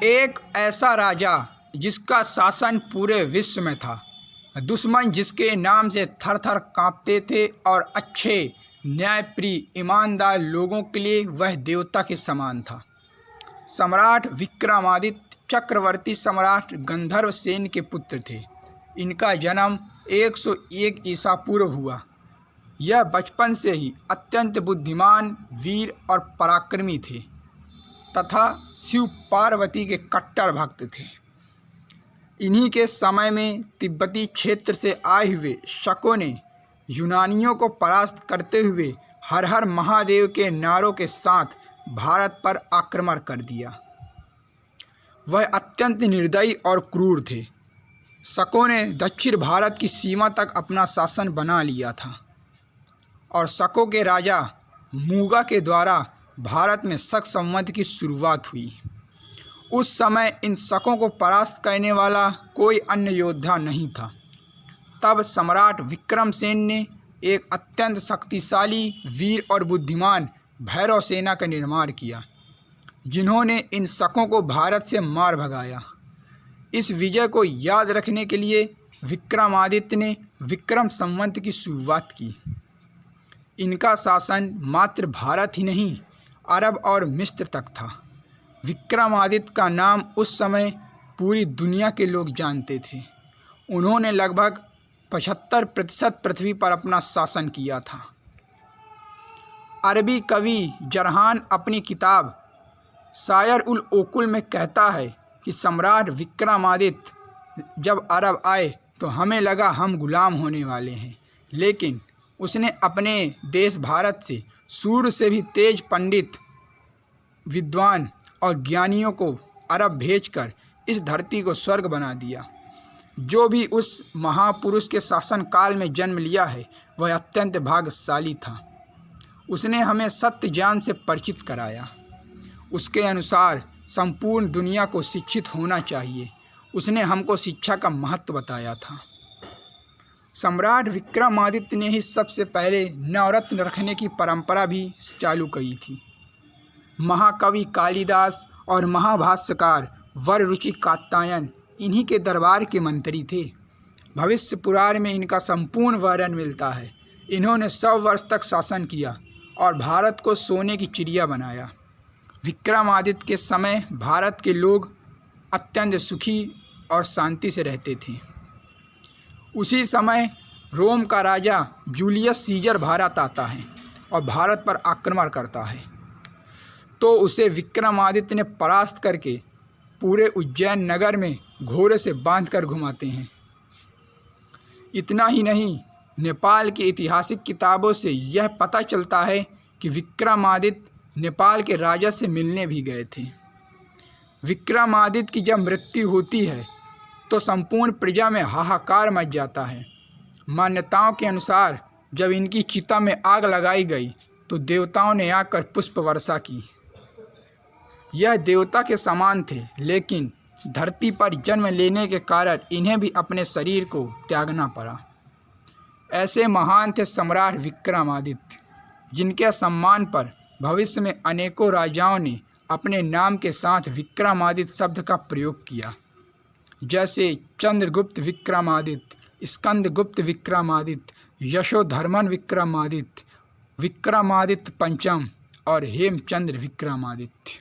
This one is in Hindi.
एक ऐसा राजा जिसका शासन पूरे विश्व में था, दुश्मन जिसके नाम से थर थर काँपते थे और अच्छे न्यायप्रिय ईमानदार लोगों के लिए वह देवता के समान था। सम्राट विक्रमादित्य चक्रवर्ती सम्राट गंधर्व सेन के पुत्र थे। इनका जन्म 101 ईसा पूर्व हुआ। यह बचपन से ही अत्यंत बुद्धिमान, वीर और पराक्रमी थे तथा शिव पार्वती के कट्टर भक्त थे। इन्हीं के समय में तिब्बती क्षेत्र से आए हुए शकों ने यूनानियों को परास्त करते हुए हर हर महादेव के नारों के साथ भारत पर आक्रमण कर दिया। वह अत्यंत निर्दयी और क्रूर थे। शकों ने दक्षिण भारत की सीमा तक अपना शासन बना लिया था और शकों के राजा मूगा के द्वारा भारत में शक संवत की शुरुआत हुई। उस समय इन शकों को परास्त करने वाला कोई अन्य योद्धा नहीं था। तब सम्राट विक्रमसेन ने एक अत्यंत शक्तिशाली, वीर और बुद्धिमान भैरव सेना का निर्माण किया, जिन्होंने इन शकों को भारत से मार भगाया। इस विजय को याद रखने के लिए विक्रमादित्य ने विक्रम संवत की शुरुआत की। इनका शासन मात्र भारत ही नहीं, अरब और मिस्र तक था। विक्रमादित्य का नाम उस समय पूरी दुनिया के लोग जानते थे। उन्होंने लगभग 75% पृथ्वी पर अपना शासन किया था। अरबी कवि जरहान अपनी किताब शायर उल ओकुल में कहता है कि सम्राट विक्रमादित्य जब अरब आए तो हमें लगा हम गुलाम होने वाले हैं, लेकिन उसने अपने देश भारत से सूर्य से भी तेज पंडित, विद्वान और ज्ञानियों को अरब भेजकर इस धरती को स्वर्ग बना दिया। जो भी उस महापुरुष के शासन काल में जन्म लिया है वह अत्यंत भाग्यशाली था। उसने हमें सत्य ज्ञान से परिचित कराया। उसके अनुसार संपूर्ण दुनिया को शिक्षित होना चाहिए। उसने हमको शिक्षा का महत्व बताया था। सम्राट विक्रमादित्य ने ही सबसे पहले नवरत्न रखने की परंपरा भी चालू की थी। महाकवि कालिदास और महाभाष्यकार वररुचि कात्यायन इन्हीं के दरबार के मंत्री थे। भविष्य पुराण में इनका संपूर्ण वर्णन मिलता है। इन्होंने 100 वर्ष तक शासन किया और भारत को सोने की चिड़िया बनाया। विक्रमादित्य के समय भारत के लोग अत्यंत सुखी और शांति से रहते थे। उसी समय रोम का राजा जूलियस सीजर भारत आता है और भारत पर आक्रमण करता है, तो उसे विक्रमादित्य ने परास्त करके पूरे उज्जैन नगर में घोड़े से बांधकर घुमाते हैं। इतना ही नहीं, नेपाल की ऐतिहासिक किताबों से यह पता चलता है कि विक्रमादित्य नेपाल के राजा से मिलने भी गए थे। विक्रमादित्य की जब मृत्यु होती है तो संपूर्ण प्रजा में हाहाकार मच जाता है। मान्यताओं के अनुसार जब इनकी चिता में आग लगाई गई तो देवताओं ने आकर पुष्प वर्षा की। यह देवता के समान थे, लेकिन धरती पर जन्म लेने के कारण इन्हें भी अपने शरीर को त्यागना पड़ा। ऐसे महान थे सम्राट विक्रमादित्य, जिनके सम्मान पर भविष्य में अनेकों राजाओं ने अपने नाम के साथ विक्रमादित्य शब्द का प्रयोग किया, जैसे चंद्रगुप्त विक्रमादित्य, स्कंदगुप्त विक्रमादित्य, यशोधर्मन विक्रमादित्य, विक्रमादित्य पंचम और हेमचंद्र विक्रमादित्य।